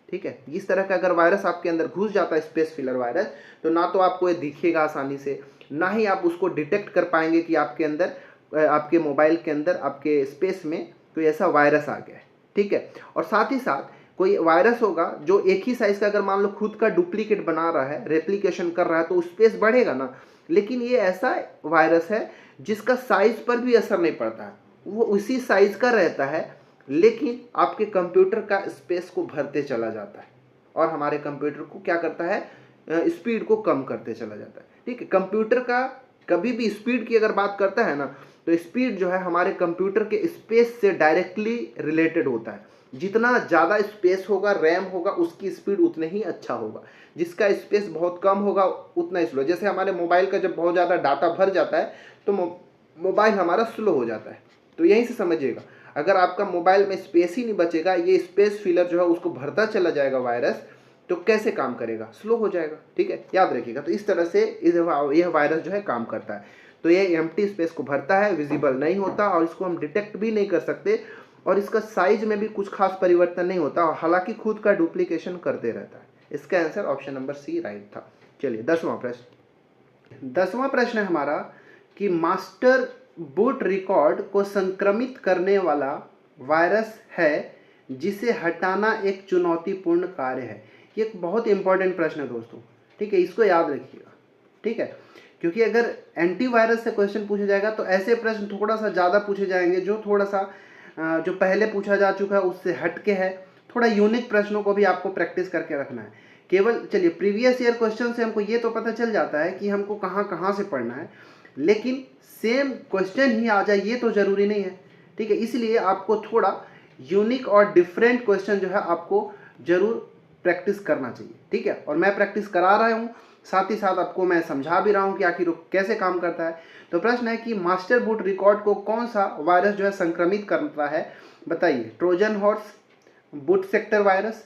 ठीक है, इस तरह का अगर वायरस आपके अंदर घुस जाता है, स्पेस फिलर वायरस, तो ना तो आपको ये दिखेगा आसानी से, ना ही आप उसको डिटेक्ट कर पाएंगे कि आपके अंदर, आपके मोबाइल के अंदर, आपके स्पेस में कोई ऐसा वायरस आ गया है। ठीक है, और साथ ही साथ कोई वायरस होगा जो एक ही साइज का, अगर मान लो खुद का डुप्लीकेट बना रहा है, रेप्लिकेशन कर रहा है, तो स्पेस बढ़ेगा ना। लेकिन ये ऐसा वायरस है जिसका साइज पर भी असर नहीं पड़ता है, वो उसी साइज का रहता है, लेकिन आपके कंप्यूटर का स्पेस को भरते चला जाता है और हमारे कंप्यूटर को क्या करता है, स्पीड को कम करते चला जाता है। ठीक है, कंप्यूटर का कभी भी स्पीड की अगर बात करता है ना, तो स्पीड जो है हमारे कंप्यूटर के स्पेस से डायरेक्टली रिलेटेड होता है। जितना ज़्यादा स्पेस होगा, रैम होगा, उसकी स्पीड उतने ही अच्छा होगा। जिसका स्पेस बहुत कम होगा उतना स्लो। जैसे हमारे मोबाइल का जब बहुत ज़्यादा डाटा भर जाता है तो मोबाइल हमारा स्लो हो जाता है। तो यहीं से समझिएगा, अगर आपका मोबाइल में स्पेस ही नहीं बचेगा, ये स्पेस फिलर जो है उसको भरता चला जाएगा वायरस, तो कैसे काम करेगा, स्लो हो जाएगा। ठीक है, याद रखिएगा। तो इस तरह से यह वायरस जो है काम करता है। तो ये एम्प्टी स्पेस को भरता है, विजिबल नहीं होता, और इसको हम डिटेक्ट भी नहीं कर सकते, और इसका साइज में भी कुछ खास परिवर्तन नहीं होता, हालांकि खुद का डुप्लीकेशन करते रहता है। इसका answer option number C right था। चलिए 10वां प्रश्न। 10वां प्रश्न है हमारा कि मास्टर बूट रिकॉर्ड को संक्रमित करने वाला वायरस है जिसे हटाना एक चुनौतीपूर्ण कार्य है। ये एक बहुत इंपॉर्टेंट प्रश्न है दोस्तों। ठीक है, इसको याद रखिएगा। ठीक है, क्योंकि अगर एंटीवायरस से क्वेश्चन पूछा जाएगा तो ऐसे प्रश्न थोड़ा सा ज़्यादा पूछे जाएंगे, जो थोड़ा सा जो पहले पूछा जा चुका है उससे हटके है। थोड़ा यूनिक प्रश्नों को भी आपको प्रैक्टिस करके रखना है। केवल चलिए प्रीवियस ईयर क्वेश्चन से हमको ये तो पता चल जाता है कि हमको कहाँ कहाँ से पढ़ना है, लेकिन सेम क्वेश्चन ही आ जाए ये तो ज़रूरी नहीं है। ठीक है, इसलिए आपको थोड़ा यूनिक और डिफरेंट क्वेश्चन जो है आपको ज़रूर प्रैक्टिस करना चाहिए। ठीक है, और मैं प्रैक्टिस करा रहा हूँ, साथ ही साथ आपको मैं समझा भी रहा हूँ कि आखिर कैसे काम करता है। तो प्रश्न है कि मास्टर बूट रिकॉर्ड को कौन सा वायरस जो है संक्रमित करता है, बताइए। Trojan horse, boot sector virus,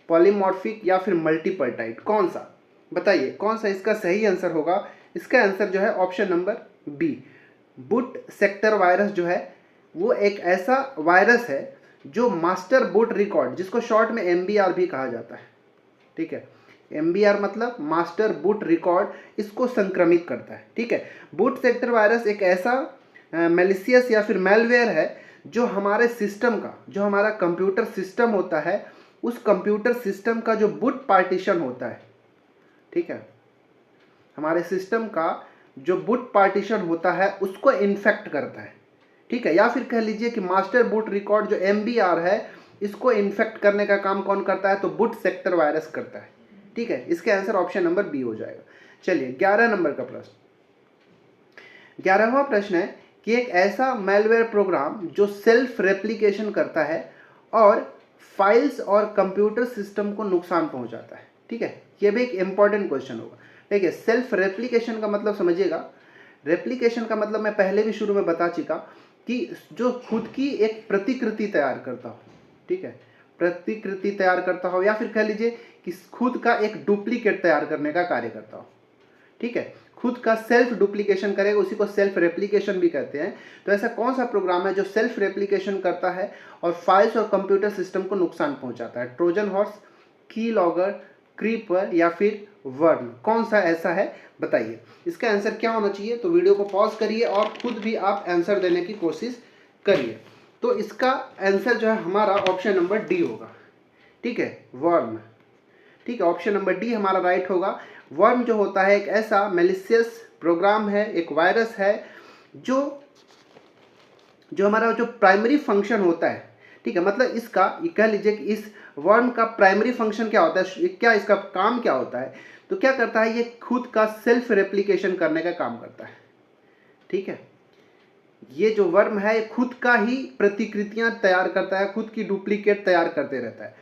polymorphic या फिर मल्टीपर्टाइड, कौन सा? बताइए कौन सा इसका सही आंसर होगा। इसका आंसर जो है option number B, boot sector virus जो है वो एक ऐसा वायरस है जो मास्टर बूट रिकॉर्ड, जिसको शॉर्ट में MBR भी कहा जाता है। ठीक है, MBR मतलब मास्टर बूट रिकॉर्ड, इसको संक्रमित करता है। ठीक है, बूट सेक्टर वायरस एक ऐसा मैलिशियस या फिर मेलवेयर है जो हमारे सिस्टम का, जो हमारा कंप्यूटर सिस्टम होता है, उस कंप्यूटर सिस्टम का जो बूट पार्टीशन होता है, ठीक है, हमारे सिस्टम का जो बूट पार्टीशन होता है उसको इन्फेक्ट करता है, ठीक है, या फिर कह लीजिए कि मास्टर बूट रिकॉर्ड जो MBR है इसको इन्फेक्ट करने का काम कौन करता है, तो बूट सेक्टर वायरस करता है, ठीक है। इसके आंसर ऑप्शन नंबर बी हो जाएगा। चलिए 11 नंबर का प्रश्न, 11वां प्रश्न है कि एक ऐसा मेलवेयर प्रोग्राम जो सेल्फ रेप्लिकेशन करता है और फाइल्स और कंप्यूटर सिस्टम को नुकसान पहुंचाता है, ठीक है, ये भी एक इंपॉर्टेंट क्वेश्चन होगा। ठीक है, सेल्फ रेप्लिकेशन का मतलब समझिएगा, रेप्लिकेशन का मतलब मैं पहले भी शुरू में बता चुका कि जो खुद की एक प्रतिकृति तैयार करता हो, ठीक है, प्रतिकृति तैयार करता हो, या फिर कह लीजिए कि खुद का एक डुप्लीकेट तैयार करने का कार्य करता हो, ठीक है, खुद का सेल्फ डुप्लीकेशन करेगा, उसी को सेल्फ रेप्लिकेशन भी कहते हैं। तो ऐसा कौन सा प्रोग्राम है जो सेल्फ रेप्लिकेशन करता है और फाइल्स और कंप्यूटर सिस्टम को नुकसान पहुंचाता है? ट्रोजन हॉर्स, की लॉगर, क्रीपर या फिर वर्म, कौन सा ऐसा है बताइए। इसका आंसर क्या होना चाहिए? तो वीडियो को पॉज करिए और खुद भी आप आंसर देने की कोशिश करिए। तो इसका आंसर जो है हमारा ऑप्शन नंबर डी होगा, ठीक है, वर्म, ठीक है, ऑप्शन नंबर डी हमारा राइट होगा। वर्म जो होता है एक ऐसा मेलिशियस प्रोग्राम है, एक वायरस है जो हमारा जो प्राइमरी फंक्शन होता है, ठीक है, मतलब इसका कह लीजिए कि इस वर्म का प्राइमरी फंक्शन क्या होता है, क्या इसका काम क्या होता है, तो क्या करता है, ये खुद का सेल्फ रेप्लिकेशन करने का काम करता है, ठीक है। ये जो वर्म है ये खुद का ही प्रतिकृतियां तैयार करता है, खुद की डुप्लीकेट तैयार करते रहता है,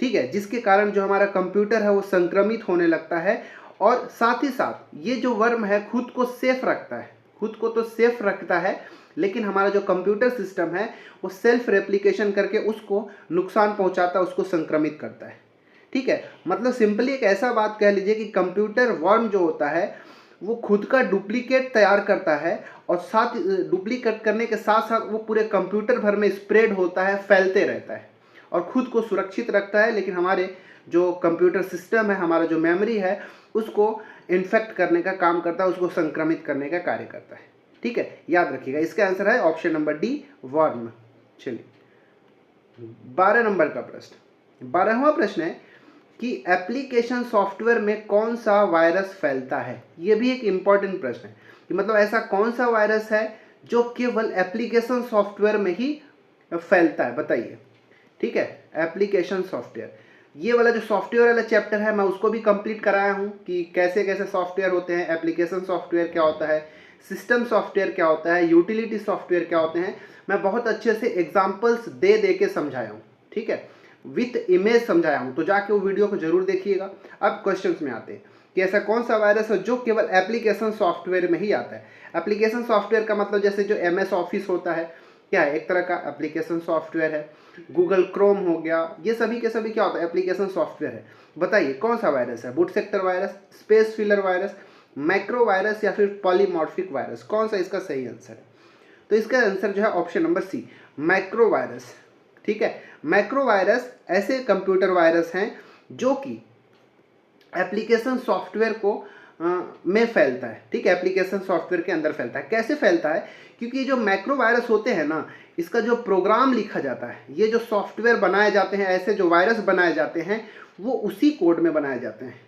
ठीक है, जिसके कारण जो हमारा कंप्यूटर है वो संक्रमित होने लगता है। और साथ ही साथ ये जो वर्म है खुद को सेफ रखता है, खुद को तो सेफ रखता है, लेकिन हमारा जो कंप्यूटर सिस्टम है वो सेल्फ रेप्लिकेशन करके उसको नुकसान पहुंचाता है, उसको संक्रमित करता है, ठीक है। मतलब सिंपली एक ऐसा बात कह लीजिए कि कंप्यूटर वर्म जो होता है वो खुद का डुप्लीकेट तैयार करता है और साथ डुप्लीकेट करने के साथ साथ वो पूरे कंप्यूटर भर में स्प्रेड होता है, फैलते रहता है और खुद को सुरक्षित रखता है, लेकिन हमारे जो कंप्यूटर सिस्टम है, हमारा जो मेमोरी है उसको इन्फेक्ट करने का काम करता है, उसको संक्रमित करने का कार्य करता है, ठीक है, याद रखिएगा। इसका आंसर है ऑप्शन नंबर डी, वर्म। चलिए 12 नंबर का प्रश्न, 12वां प्रश्न है कि एप्लीकेशन सॉफ्टवेयर में कौन सा वायरस फैलता है। ये भी एक इंपॉर्टेंट प्रश्न है कि मतलब ऐसा कौन सा वायरस है जो केवल एप्लीकेशन सॉफ्टवेयर में ही फैलता है, बताइए, ठीक है। एप्लीकेशन सॉफ्टवेयर, ये वाला जो सॉफ्टवेयर वाला चैप्टर है मैं उसको भी कंप्लीट कराया हूँ कि कैसे कैसे सॉफ्टवेयर होते हैं, एप्लीकेशन सॉफ्टवेयर क्या होता है, सिस्टम सॉफ्टवेयर क्या होता है, यूटिलिटी सॉफ्टवेयर क्या होते हैं, मैं बहुत अच्छे से एग्जाम्पल्स दे के समझाया हूँ, ठीक है, विथ इमेज समझाया हूँ, तो जाके वो वीडियो को जरूर देखिएगा। अब क्वेश्चंस में आते हैं कि ऐसा कौन सा वायरस है जो केवल एप्लीकेशन सॉफ्टवेयर में ही आता है। एप्लीकेशन सॉफ्टवेयर का मतलब जैसे जो MS ऑफिस होता है, क्या है, एक तरह का एप्लीकेशन सॉफ्टवेयर है, गूगल क्रोम हो गया, ये सभी के सभी क्या होता है, एप्लीकेशन सॉफ्टवेयर है। बताइए कौन सा वायरस है, boot sector virus, space filler virus, micro virus या फिर पॉलीमॉर्फिक वायरस, कौन सा इसका सही आंसर है? तो इसका आंसर जो है option number C, micro virus, ठीक है। माइक्रो वायरस ऐसे कंप्यूटर वायरस हैं जो कि एप्लीकेशन सॉफ्टवेयर को में फैलता है, ठीक है, एप्लीकेशन सॉफ्टवेयर के अंदर फैलता है। कैसे फैलता है? क्योंकि जो मैक्रो वायरस होते हैं ना, इसका जो प्रोग्राम लिखा जाता है, ये जो सॉफ्टवेयर बनाए जाते हैं, ऐसे जो वायरस बनाए जाते हैं वो उसी कोड में बनाए जाते हैं,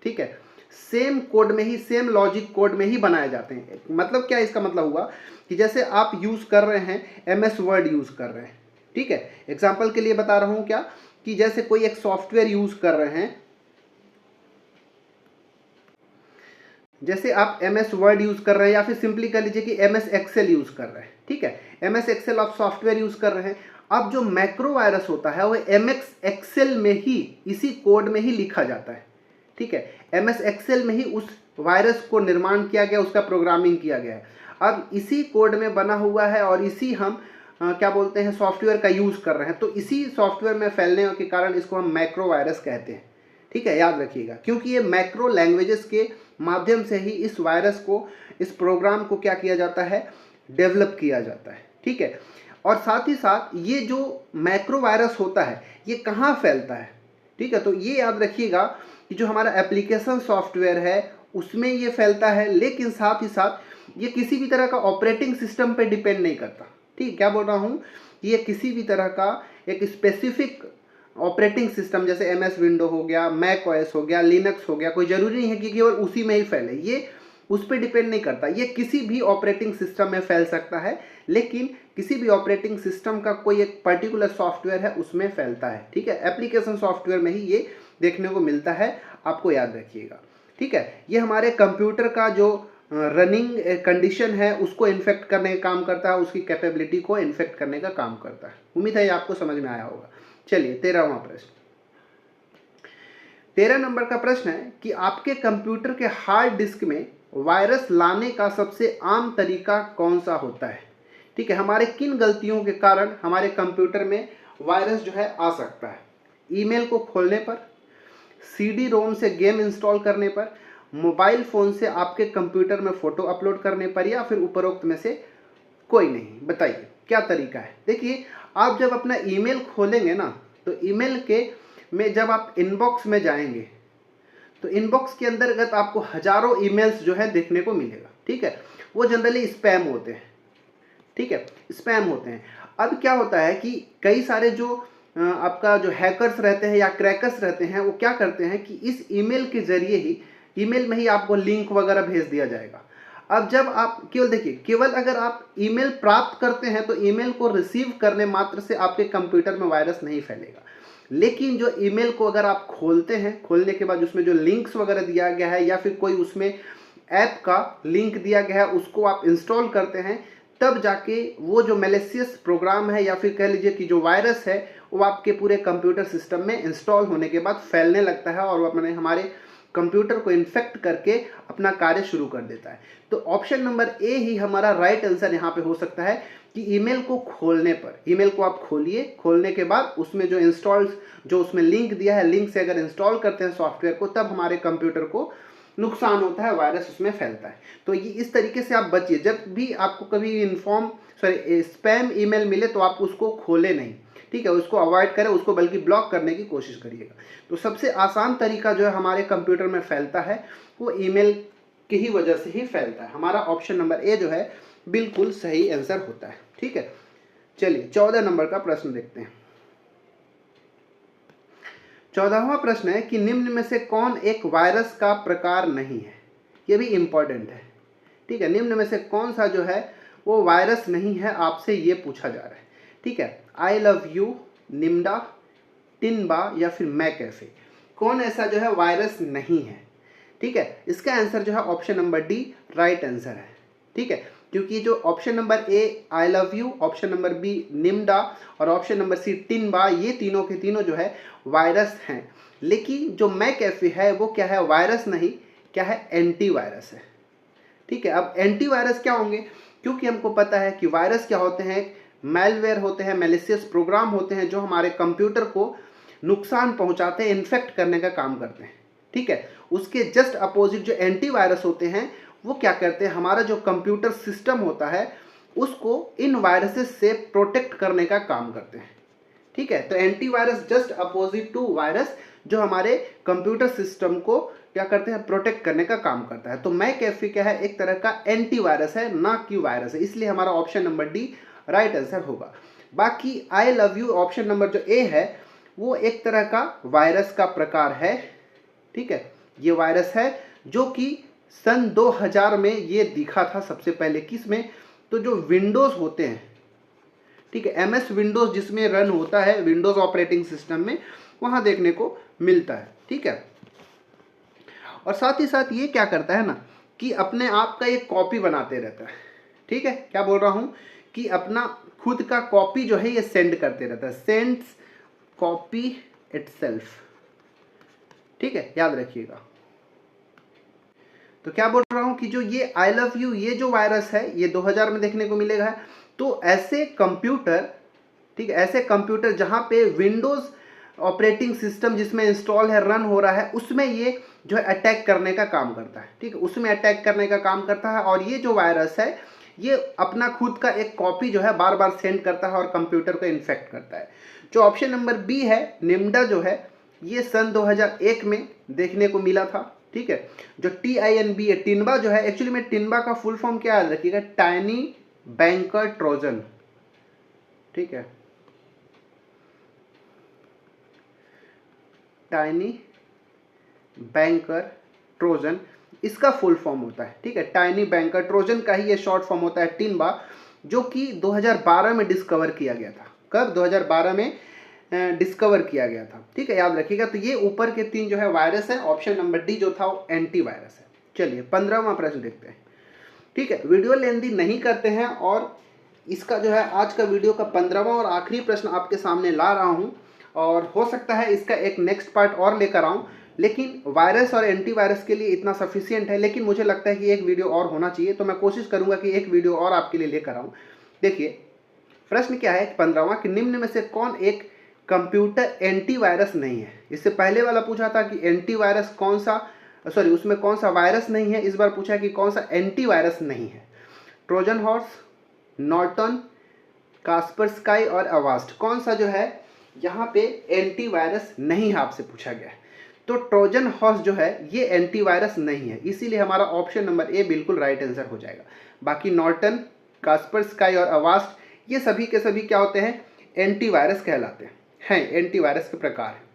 ठीक है, सेम कोड में ही, सेम लॉजिक कोड में ही बनाए जाते हैं। मतलब क्या इसका मतलब हुआ कि जैसे आप यूज़ कर रहे हैं MS वर्ड यूज़ कर रहे हैं, ठीक है, एग्जाम्पल के लिए बता रहा हूँ क्या, कि जैसे कोई एक सॉफ्टवेयर यूज़ कर रहे हैं, जैसे आप MS वर्ड यूज़ कर रहे हैं या फिर सिंपली कह लीजिए कि MS एक्सेल यूज़ कर रहे हैं, ठीक है, MS एक्सेल आप सॉफ्टवेयर यूज़ कर रहे हैं। अब जो मैक्रो वायरस होता है वो MS एक्सेल में ही, इसी कोड में ही लिखा जाता है, ठीक है, MS एक्सेल में ही उस वायरस को निर्माण किया गया, उसका प्रोग्रामिंग किया गया है। अब इसी कोड में बना हुआ है और इसी हम क्या बोलते हैं, सॉफ्टवेयर का यूज़ कर रहे हैं, तो इसी सॉफ्टवेयर में फैलने के कारण इसको हम मैक्रो वायरस कहते हैं, ठीक है, याद रखिएगा। क्योंकि ये मैक्रो लैंग्वेजेस के माध्यम से ही इस वायरस को, इस प्रोग्राम को क्या किया जाता है, डेवलप किया जाता है, ठीक है। और साथ ही साथ ये जो मैक्रो वायरस होता है ये कहाँ फैलता है, ठीक है, तो ये याद रखिएगा कि जो हमारा एप्लीकेशन सॉफ्टवेयर है उसमें ये फैलता है, लेकिन साथ ही साथ ये किसी भी तरह का ऑपरेटिंग सिस्टम पे डिपेंड नहीं करता, ठीक, क्या बोल रहा हूँ, ये किसी भी तरह का एक स्पेसिफिक ऑपरेटिंग सिस्टम जैसे MS विंडो हो गया, मैक OS हो गया, लिनक्स हो गया, कोई ज़रूरी नहीं है कि केवल उसी में ही फैले, ये उस पर डिपेंड नहीं करता, ये किसी भी ऑपरेटिंग सिस्टम में फैल सकता है, लेकिन किसी भी ऑपरेटिंग सिस्टम का कोई एक पर्टिकुलर सॉफ्टवेयर है उसमें फैलता है, ठीक है। एप्लीकेशन सॉफ्टवेयर में ही ये देखने को मिलता है, आपको याद रखिएगा, ठीक है। ये हमारे कंप्यूटर का जो रनिंग कंडीशन है उसको इन्फेक्ट करने का काम करता है, उसकी कैपेबिलिटी को इन्फेक्ट करने का काम करता है। उम्मीद है ये आपको समझ में आया होगा। चलिए 13वां प्रश्न, 13 नंबर का प्रश्न है कि आपके कंप्यूटर के हार्ड डिस्क में वायरस लाने का सबसे आम तरीका कौन सा होता है, ठीक है। हमारे किन गलतियों के कारण हमारे कंप्यूटर में वायरस जो है आ सकता है? ईमेल को खोलने पर, CD-ROM से गेम इंस्टॉल करने पर, मोबाइल फ़ोन से आपके कंप्यूटर में फ़ोटो अपलोड करने पर, या फिर उपरोक्त में से कोई नहीं? बताइए क्या तरीका है। देखिए, आप जब अपना ईमेल खोलेंगे ना, तो ईमेल के में जब आप इनबॉक्स में जाएंगे तो इनबॉक्स के अंतर्गत आपको हजारों ईमेल्स जो है देखने को मिलेगा, ठीक है। वो जनरली स्पैम होते हैं, ठीक है, स्पैम होते हैं। अब क्या होता है कि कई सारे जो आपका जो हैकर्स रहते हैं या क्रैकर्स रहते हैं, वो क्या करते हैं कि इस ईमेल के जरिए ही, ईमेल में ही आपको लिंक वगैरह भेज दिया जाएगा। अब जब आप केवल देखिए, केवल अगर आप ईमेल प्राप्त करते हैं तो ईमेल को रिसीव करने मात्र से आपके कंप्यूटर में वायरस नहीं फैलेगा, लेकिन जो ईमेल को अगर आप खोलते हैं, खोलने के बाद उसमें जो लिंक्स वगैरह दिया गया है या फिर कोई उसमें ऐप का लिंक दिया गया है उसको आप इंस्टॉल करते हैं, तब जाके वो जो मैलिशियस प्रोग्राम है या फिर कह लीजिए कि जो वायरस है वो आपके पूरे कंप्यूटर सिस्टम में इंस्टॉल होने के बाद फैलने लगता है और वो अपने हमारे कंप्यूटर को इन्फेक्ट करके अपना कार्य शुरू कर देता है। तो ऑप्शन नंबर ए ही हमारा राइट आंसर यहाँ पे हो सकता है कि ईमेल को खोलने पर, ईमेल को आप खोलिए, खोलने के बाद उसमें जो उसमें लिंक दिया है, लिंक से अगर इंस्टॉल करते हैं सॉफ्टवेयर को, तब हमारे कंप्यूटर को नुकसान होता है, वायरस उसमें फैलता है। तो ये इस तरीके से आप बचिए, जब भी आपको कभी स्पैम ईमेल मिले तो आप उसको खोले नहीं, ठीक है, उसको अवॉइड करें, उसको बल्कि ब्लॉक करने की कोशिश करिएगा। तो सबसे आसान तरीका जो है हमारे कंप्यूटर में फैलता है वो ईमेल की ही वजह से ही फैलता है। हमारा ऑप्शन नंबर ए जो है बिल्कुल सही आंसर होता है, ठीक है। चलिए 14 नंबर का प्रश्न देखते हैं। 14वां प्रश्न है कि निम्न में से कौन एक वायरस का प्रकार नहीं है? ये भी इंपॉर्टेंट है, ठीक है। निम्न में से कौन सा जो है वो वायरस नहीं है, आपसे ये पूछा जा रहा है, ठीक है। आई लव यू, निम्डा, टिनबा या फिर मैकएफे, कौन ऐसा जो है वायरस नहीं है, ठीक है। इसका आंसर जो है option number D right answer है, ठीक है, क्योंकि जो option number A I love you, option number B Nimda और ऑप्शन नंबर सी टिनबा, ये तीनों के तीनों जो है वायरस हैं। लेकिन जो मैकएफे है वो क्या है? वायरस नहीं, क्या है? एंटीवायरस है, ठीक है। अब एंटीवायरस क्या होंगे? क्योंकि हमको पता है कि वायरस क्या होते हैं, मैलवेयर होते हैं, मैलिशियस प्रोग्राम होते हैं जो हमारे कंप्यूटर को नुकसान पहुंचाते हैं, इन्फेक्ट करने का काम करते हैं, ठीक है। उसके जस्ट अपोजिट जो एंटीवायरस होते हैं वो क्या करते हैं? हमारा जो कंप्यूटर सिस्टम होता है उसको इन वायरसेस से प्रोटेक्ट करने का काम करते हैं, ठीक है। तो antivirus just opposite to virus, जो हमारे कंप्यूटर सिस्टम को क्या करते हैं? प्रोटेक्ट करने का काम करता है। तो मैकएफे क्या है? एक तरह का एंटीवायरस है, ना कि वायरस है, इसलिए हमारा option number D right answer होगा। बाकी आई लव यू ऑप्शन नंबर जो ए है वो एक तरह का वायरस का प्रकार है, ठीक है। ये वायरस है जो कि सन 2000 में ये दिखा था सबसे पहले, किस में? तो जो विंडोज होते हैं, ठीक है, MS विंडोज जिसमें रन होता है विंडोज ऑपरेटिंग सिस्टम में, वहां देखने को मिलता है, ठीक है। और साथ ही साथ ये क्या करता है ना कि अपने आप का एक कॉपी बनाते रहता है, ठीक है। क्या बोल रहा हूं कि अपना खुद का कॉपी जो है ये सेंड करते रहता है, सेंड्स कॉपी इटसेल्फ, ठीक है, याद रखिएगा। तो क्या बोल रहा हूं कि जो ये आई लव यू, ये जो वायरस है ये 2000 में देखने को मिलेगा। तो ऐसे कंप्यूटर, ठीक है, ऐसे कंप्यूटर जहां पे विंडोज ऑपरेटिंग सिस्टम जिसमें इंस्टॉल है, रन हो रहा है, उसमें ये जो है अटैक करने का काम करता है, ठीक है, उसमें अटैक करने का काम करता है। और ये जो वायरस है ये अपना खुद का एक कॉपी जो है बार बार सेंड करता है और कंप्यूटर को इन्फेक्ट करता है। जो ऑप्शन नंबर बी है निम्डा जो है ये सन 2001 में देखने को मिला था, ठीक है। जो TINB है, टिनबा जो है, एक्चुअली में टिनबा का फुल फॉर्म क्या याद रखिएगा? टाइनी बैंकर ट्रोजन, ठीक है। टाइनी बैंकर ट्रोजन इसका फुल फॉर्म होता है, ठीक है। टाइनी बैंकर ट्रोजन का ही ये शॉर्ट फॉर्म होता है टिम्बा, जो कि 2012 में डिस्कवर किया गया था। कब? 2012 में डिस्कवर किया गया था, ठीक है, याद रखिएगा। तो ये ऊपर के 3 जो है वायरस है। ऑप्शन नंबर डी जो था वो एंटीवायरस है। चलिए 15वां प्रश्न देखते हैं, ठीक है। वीडियो लेंदी नहीं करते हैं और इसका जो है आज का वीडियो का 15वां और आखिरी प्रश्न आपके सामने ला रहा हूँ, और हो सकता है इसका एक नेक्स्ट पार्ट और लेकर आऊँ, लेकिन वायरस और एंटीवायरस के लिए इतना सफिशिएंट है। लेकिन मुझे लगता है कि एक वीडियो और होना चाहिए, तो मैं कोशिश करूंगा कि एक वीडियो और आपके लिए लेकर आऊँ। देखिए प्रश्न क्या है 15वां कि निम्न में से कौन एक कंप्यूटर एंटीवायरस नहीं है। इससे पहले वाला पूछा था कि एंटीवायरस कौन सा, सॉरी उसमें कौन सा वायरस नहीं है। इस बार पूछा कि कौन सा एंटीवायरस नहीं है। ट्रोजन हॉर्स, नॉर्टन, कास्परस्काई और अवास्ट, कौन सा जो है यहाँ पे एंटीवायरस नहीं है आपसे पूछा गया है। तो ट्रोजन हॉर्स जो है ये एंटीवायरस नहीं है, इसीलिए हमारा ऑप्शन नंबर ए बिल्कुल राइट आंसर हो जाएगा। बाकी नॉर्टन, कास्परस्काई और अवास्ट ये सभी के सभी क्या होते हैं? एंटीवायरस कहलाते हैं, एंटीवायरस के प्रकार हैं।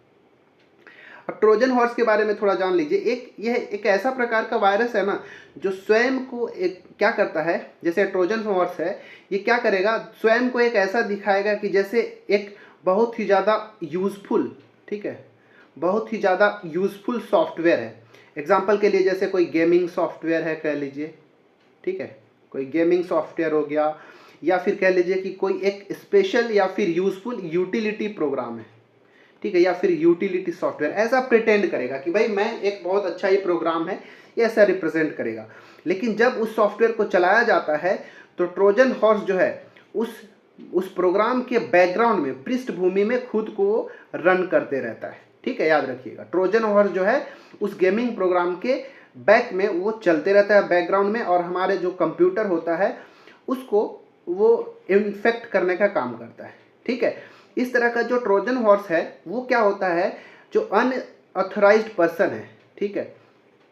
अब ट्रोजन हॉर्स के बारे में थोड़ा जान लीजिए। यह एक ऐसा प्रकार का वायरस है ना जो स्वयं को एक क्या करता है, जैसे ट्रोजन हॉर्स है ये क्या करेगा, स्वयं को एक ऐसा दिखाएगा कि जैसे एक बहुत ही ज़्यादा यूज़फुल, ठीक है, बहुत ही ज़्यादा यूज़फुल सॉफ्टवेयर है। एग्जाम्पल के लिए जैसे कोई गेमिंग सॉफ्टवेयर है कह लीजिए, ठीक है, कोई गेमिंग सॉफ्टवेयर हो गया, या फिर कह लीजिए कि कोई एक स्पेशल या फिर यूज़फुल यूटिलिटी प्रोग्राम है, ठीक है, या फिर यूटिलिटी सॉफ्टवेयर ऐसा प्रिटेंड करेगा कि भाई मैं एक बहुत अच्छा ये प्रोग्राम है, ये ऐसा रिप्रेजेंट करेगा। लेकिन जब उस सॉफ्टवेयर को चलाया जाता है तो ट्रोजन हॉर्स जो है उस प्रोग्राम के बैकग्राउंड में, पृष्ठभूमि में खुद को रन करते रहता है, ठीक है, याद रखिएगा। ट्रोजन हॉर्स जो है उस गेमिंग प्रोग्राम के बैक में वो चलते रहता है बैकग्राउंड में, और हमारे जो कंप्यूटर होता है उसको वो इन्फेक्ट करने का काम करता है, ठीक है। इस तरह का जो ट्रोजन हॉर्स है वो क्या होता है, जो अनऑथराइज्ड पर्सन है, ठीक है,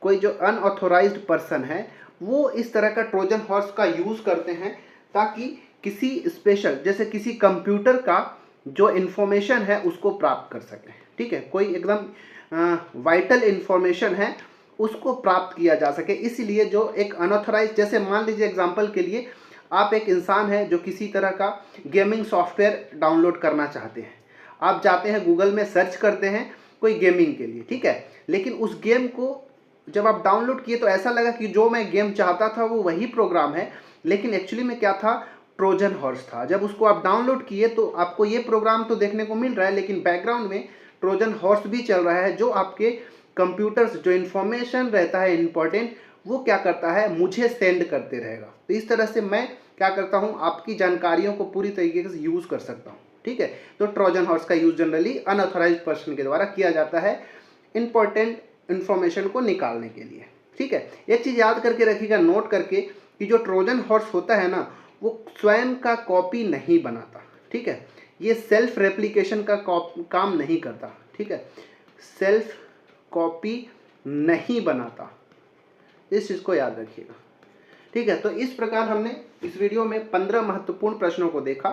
कोई जो अनऑथराइज्ड पर्सन है वो इस तरह का ट्रोजन हॉर्स का यूज़ करते हैं ताकि किसी स्पेशल, जैसे किसी कंप्यूटर का जो इन्फॉर्मेशन है उसको प्राप्त कर सकें, ठीक है, कोई एकदम वाइटल इन्फॉर्मेशन है उसको प्राप्त किया जा सके। इसलिए जो एक अनऑथराइज्ड, जैसे मान लीजिए एग्जांपल के लिए आप एक इंसान है जो किसी तरह का गेमिंग सॉफ्टवेयर डाउनलोड करना चाहते हैं, आप जाते हैं गूगल में सर्च करते हैं कोई गेमिंग के लिए, ठीक है, लेकिन उस गेम को जब आप डाउनलोड किए तो ऐसा लगा कि जो मैं गेम चाहता था वो वही प्रोग्राम है, लेकिन एक्चुअली में क्या था, ट्रोजन हॉर्स था। जब उसको आप डाउनलोड किए तो आपको ये प्रोग्राम तो देखने को मिल रहा है, लेकिन बैकग्राउंड में ट्रोजन हॉर्स भी चल रहा है, जो आपके कंप्यूटर्स जो इन्फॉर्मेशन रहता है इंपॉर्टेंट वो क्या करता है, मुझे सेंड करते रहेगा। तो इस तरह से मैं क्या करता हूँ, आपकी जानकारियों को पूरी तरीके से यूज़ कर सकता हूँ, ठीक है। तो ट्रोजन हॉर्स का यूज़ जनरली अनऑथराइज्ड पर्सन के द्वारा किया जाता है इंपॉर्टेंट इन्फॉर्मेशन को निकालने के लिए, ठीक है। एक चीज़ याद करके रखिएगा, नोट करके, कि जो ट्रोजन हॉर्स होता है ना वो स्वयं का कॉपी नहीं बनाता, ठीक है, ये सेल्फ रेप्लिकेशन का काम नहीं करता, ठीक है, सेल्फ कॉपी नहीं बनाता, इस चीज़ को याद रखिएगा, ठीक है। तो इस प्रकार हमने इस वीडियो में 15 महत्वपूर्ण प्रश्नों को देखा।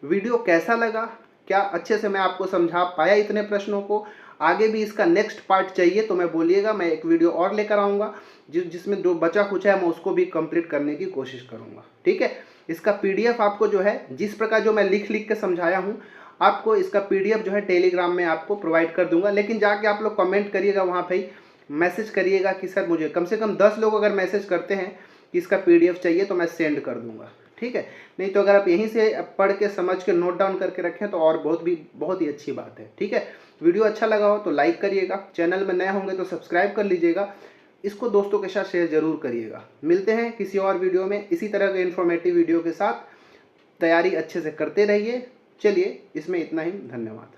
वीडियो कैसा लगा, क्या अच्छे से मैं आपको समझा पाया इतने प्रश्नों को? आगे भी इसका नेक्स्ट पार्ट चाहिए तो मैं बोलिएगा, मैं एक वीडियो और लेकर आऊँगा जिसमें जो बचा कुछ है मैं उसको भी कंप्लीट करने की कोशिश करूँगा, ठीक है। इसका PDF आपको जो है, जिस प्रकार जो मैं लिख के समझाया हूँ, आपको इसका PDF जो है टेलीग्राम में आपको प्रोवाइड कर दूंगा। लेकिन जाके आप लोग कमेंट करिएगा, वहाँ पे मैसेज करिएगा कि सर मुझे कम से कम 10 लोग अगर मैसेज करते हैं कि इसका PDF चाहिए तो मैं सेंड कर दूंगा, ठीक है। नहीं तो अगर आप यहीं से पढ़ के समझ के नोट डाउन करके रखें तो और बहुत ही अच्छी बात है, ठीक है। वीडियो अच्छा लगा हो तो लाइक करिएगा, चैनल में नए होंगे तो सब्सक्राइब कर लीजिएगा, इसको दोस्तों के साथ शेयर जरूर करिएगा। मिलते हैं किसी और वीडियो में इसी तरह के इन्फॉर्मेटिव वीडियो के साथ। तैयारी अच्छे से करते रहिए। चलिए इसमें इतना ही, धन्यवाद।